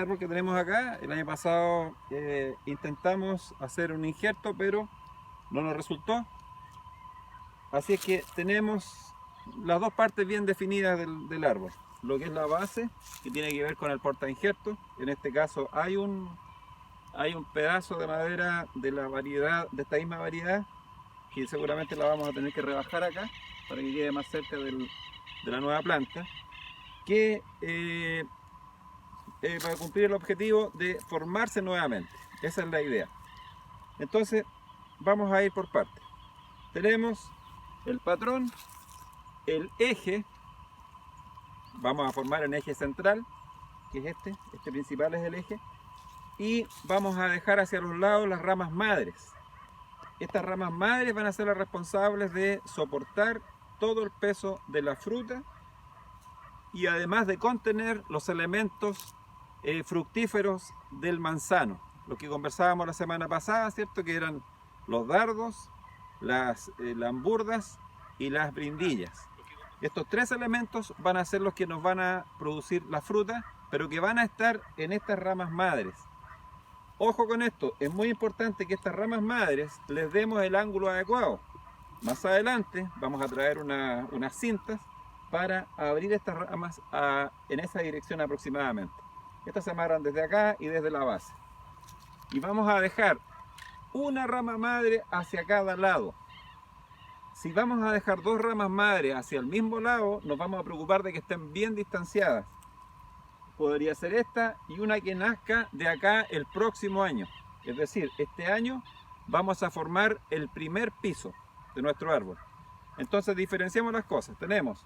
árbol que tenemos acá, el año pasado intentamos hacer un injerto, pero no nos resultó. Así es que tenemos las dos partes bien definidas del árbol. Lo que es la base, que tiene que ver con el porta injerto. En este caso hay un pedazo de madera de la variedad, de esta misma variedad, que seguramente la vamos a tener que rebajar acá para que quede más cerca de la nueva planta, que para cumplir el objetivo de formarse nuevamente. Esa es la idea. Entonces vamos a ir por partes. Tenemos el patrón, el eje. Vamos a formar el eje central, que es este principal es el eje, y vamos a dejar hacia los lados las ramas madres. Estas ramas madres van a ser las responsables de soportar todo el peso de la fruta y además de contener los elementos fructíferos del manzano, lo que conversábamos la semana pasada, ¿cierto? Que eran los dardos, las lamburdas y las brindillas. Estos tres elementos van a ser los que nos van a producir la fruta, pero que van a estar en estas ramas madres. Ojo con esto, es muy importante que estas ramas madres les demos el ángulo adecuado. Más adelante vamos a traer unas cintas para abrir estas ramas en esa dirección aproximadamente. Estas se amarran desde acá y desde la base. Y vamos a dejar una rama madre hacia cada lado. Si vamos a dejar dos ramas madres hacia el mismo lado, nos vamos a preocupar de que estén bien distanciadas. Podría ser esta y una que nazca de acá el próximo año. Es decir, este año vamos a formar el primer piso de nuestro árbol. Entonces diferenciamos las cosas. Tenemos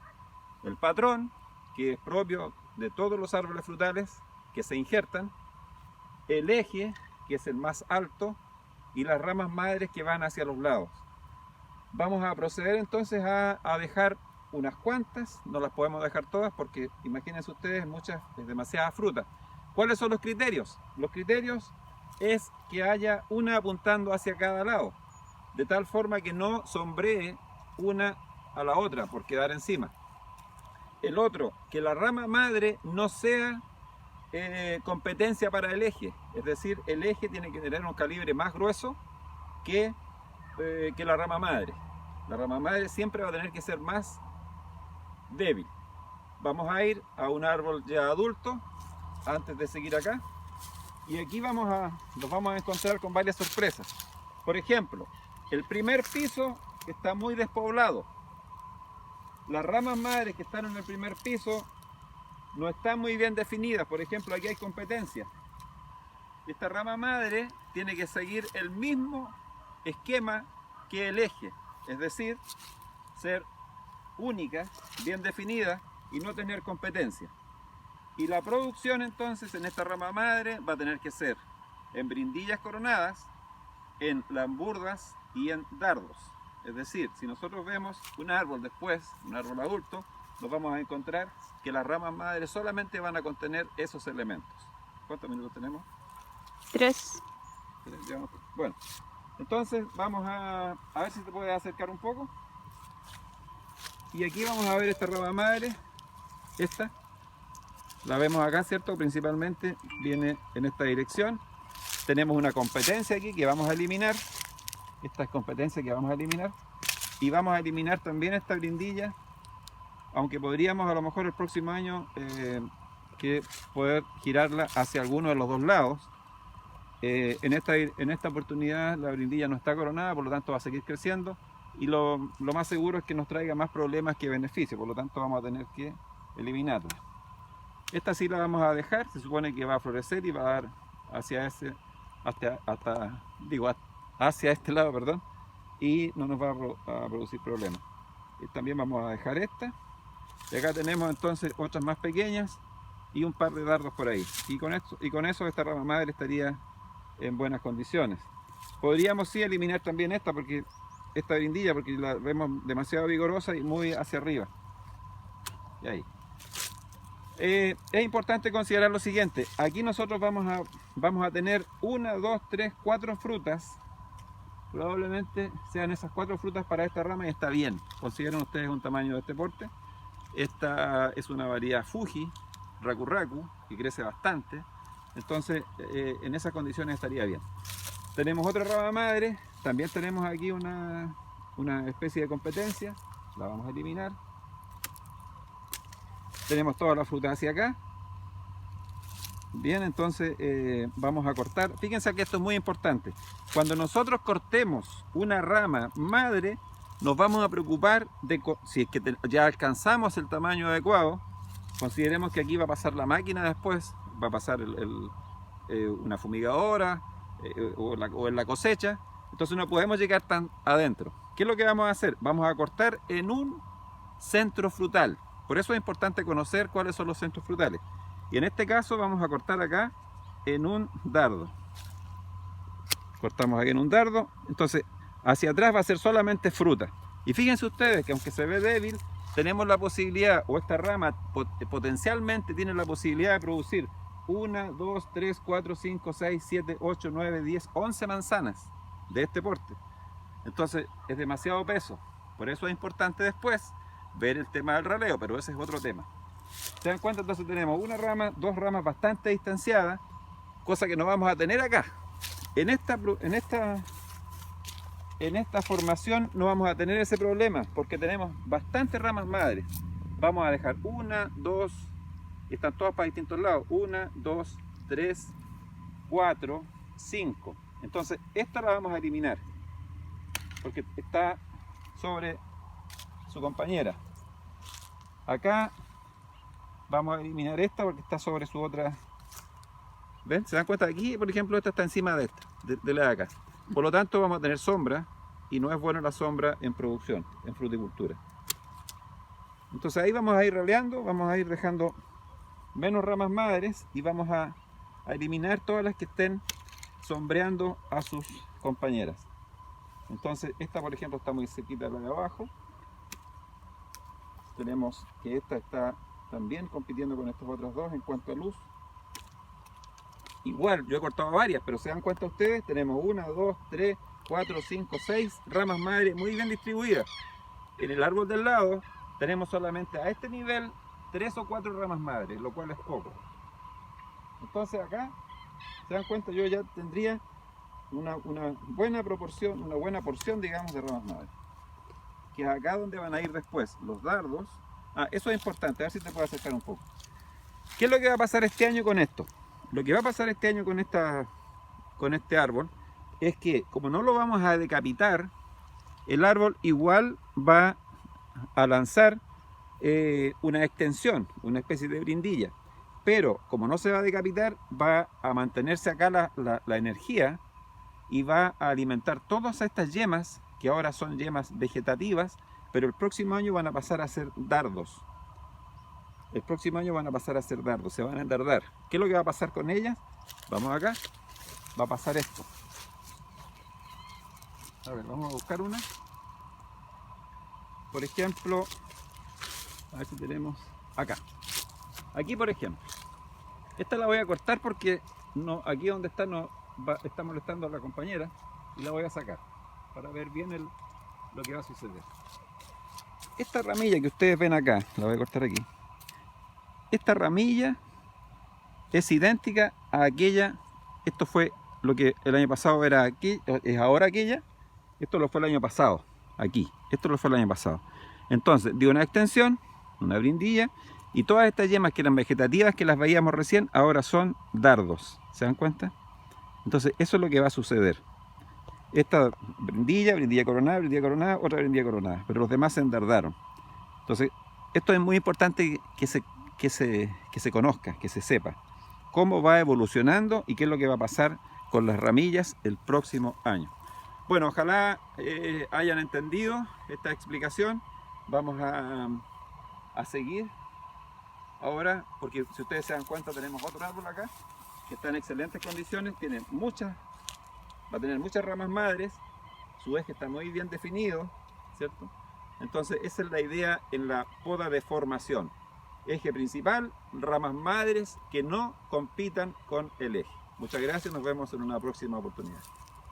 el patrón, que es propio de todos los árboles frutales que se injertan, el eje, que es el más alto, y las ramas madres que van hacia los lados. Vamos a proceder entonces a dejar unas cuantas, no las podemos dejar todas porque imagínense ustedes, es demasiada fruta. ¿Cuáles son los criterios? Los criterios es que haya una apuntando hacia cada lado, de tal forma que no sombree una a la otra por quedar encima. El otro, que la rama madre no sea competencia para el eje, es decir, el eje tiene que tener un calibre más grueso que la rama madre. La rama madre siempre va a tener que ser más débil. Vamos a ir a un árbol ya adulto antes de seguir acá, y aquí nos vamos a encontrar con varias sorpresas. Por ejemplo, el primer piso está muy despoblado. Las ramas madres que están en el primer piso no están muy bien definidas. Por ejemplo, aquí hay competencia. Esta rama madre tiene que seguir el mismo esquema que el eje, es decir, ser única, bien definida y no tener competencia. Y la producción entonces en esta rama madre va a tener que ser en brindillas coronadas, en lamburdas y en dardos. Es decir, si nosotros vemos un árbol después, un árbol adulto, nos vamos a encontrar que las ramas madres solamente van a contener esos elementos. ¿Cuántos minutos tenemos? 3. Bueno, entonces vamos a ver si te puedes acercar un poco. Y aquí vamos a ver esta rama madre, esta. La vemos acá, ¿cierto? Principalmente viene en esta dirección. Tenemos una competencia aquí que vamos a eliminar. Esta es competencia que vamos a eliminar. Y vamos a eliminar también esta brindilla, aunque podríamos a lo mejor el próximo año que poder girarla hacia alguno de los dos lados. En esta oportunidad la brindilla no está coronada, por lo tanto va a seguir creciendo, y lo más seguro es que nos traiga más problemas que beneficios, por lo tanto vamos a tener que eliminarla. Esta sí la vamos a dejar, se supone que va a florecer y va a dar hacia hacia este lado, perdón, y no nos va a producir problemas. También vamos a dejar esta, y acá tenemos entonces otras más pequeñas y un par de dardos por ahí, y con eso esta rama madre estaría en buenas condiciones. Podríamos sí eliminar también esta brindilla, porque la vemos demasiado vigorosa y muy hacia arriba. Y ahí. Es importante considerar lo siguiente. Aquí nosotros vamos a tener 1, 2, 3, 4 frutas. Probablemente sean esas 4 frutas para esta rama y está bien. Consideren ustedes un tamaño de este porte. Esta es una variedad Fuji, Raku Raku, que crece bastante. Entonces en esas condiciones estaría bien. Tenemos otra rama madre, también tenemos aquí una especie de competencia, la vamos a eliminar. Tenemos toda la fruta hacia acá. Bien, entonces vamos a cortar. Fíjense que esto es muy importante. Cuando nosotros cortemos una rama madre, nos vamos a preocupar de si es que ya alcanzamos el tamaño adecuado. Consideremos que aquí va a pasar la máquina después, va a pasar una fumigadora o en la cosecha. Entonces no podemos llegar tan adentro. ¿Qué es lo que vamos a hacer? Vamos a cortar en un centro frutal. Por eso es importante conocer cuáles son los centros frutales. Y en este caso vamos a cortar acá en un dardo. Cortamos aquí en un dardo. Entonces hacia atrás va a ser solamente fruta. Y fíjense ustedes que aunque se ve débil, tenemos la posibilidad, o esta rama potencialmente tiene la posibilidad de producir 1, 2, 3, 4, 5, 6, 7, 8, 9, 10, 11 manzanas de este porte. Entonces es demasiado peso. Por eso es importante después ver el tema del raleo, pero ese es otro tema. ¿Se dan cuenta? Entonces tenemos una rama, dos ramas bastante distanciadas, cosa que no vamos a tener acá. En esta formación no vamos a tener ese problema porque tenemos bastantes ramas madres. Vamos a dejar 1, 2, están todas para distintos lados. 1, 2, 3, 4, 5. Entonces esta la vamos a eliminar porque está sobre su compañera. Acá vamos a eliminar esta porque está sobre su otra. ¿Ven? ¿Se dan cuenta? Aquí, por ejemplo, esta está encima de esta, de la de acá. Por lo tanto, vamos a tener sombra y no es bueno la sombra en producción, en fruticultura. Entonces ahí vamos a ir raleando, vamos a ir dejando menos ramas madres y vamos a eliminar todas las que estén sombreando a sus compañeras. Entonces esta, por ejemplo, está muy cerquita de la de abajo. Tenemos que esta está también compitiendo con estas otras dos en cuanto a luz. Igual, yo he cortado varias, pero se dan cuenta ustedes, tenemos 1, 2, 3, 4, 5, 6 ramas madres muy bien distribuidas. En el árbol del lado tenemos solamente a este nivel 3 o 4 ramas madres, lo cual es poco. Entonces acá, se dan cuenta, yo ya tendría una buena proporción, una buena porción, digamos, de ramas madres. Que es acá donde van a ir después los dardos. Eso es importante, a ver si te puedo acercar un poco. ¿Qué es lo que va a pasar este año con esto? Lo que va a pasar este año con este árbol es que como no lo vamos a decapitar, el árbol igual va a lanzar una extensión, una especie de brindilla. Pero como no se va a decapitar, va a mantenerse acá la energía y va a alimentar todas estas yemas, que ahora son yemas vegetativas, pero el próximo año van a pasar a ser dardos. El próximo año van a pasar a ser dardos, se van a endardar. ¿Qué es lo que va a pasar con ellas? Vamos acá, va a pasar esto. A ver, vamos a buscar una. Por ejemplo, a ver si tenemos acá. Aquí, por ejemplo. Esta la voy a cortar porque no, aquí donde está está molestando a la compañera y la voy a sacar para ver bien lo que va a suceder. Esta ramilla que ustedes ven acá, la voy a cortar aquí. Esta ramilla es idéntica a aquella. Esto fue lo que el año pasado era aquí, es ahora aquella. Esto lo fue el año pasado, aquí. Esto lo fue el año pasado. Entonces, dio una extensión, una brindilla, y todas estas yemas que eran vegetativas, que las veíamos recién, ahora son dardos. ¿Se dan cuenta? Entonces, eso es lo que va a suceder. Esta brindilla coronada, otra brindilla coronada, pero los demás se endardaron. Entonces, esto es muy importante que se conozca, que se sepa cómo va evolucionando y qué es lo que va a pasar con las ramillas el próximo año. Bueno, ojalá hayan entendido esta explicación. Vamos a seguir ahora, porque si ustedes se dan cuenta, tenemos otro árbol acá que está en excelentes condiciones, va a tener muchas ramas madres, su eje está muy bien definido, ¿cierto? Entonces esa es la idea en la poda de formación. Eje principal, ramas madres que no compitan con el eje. Muchas gracias, nos vemos en una próxima oportunidad.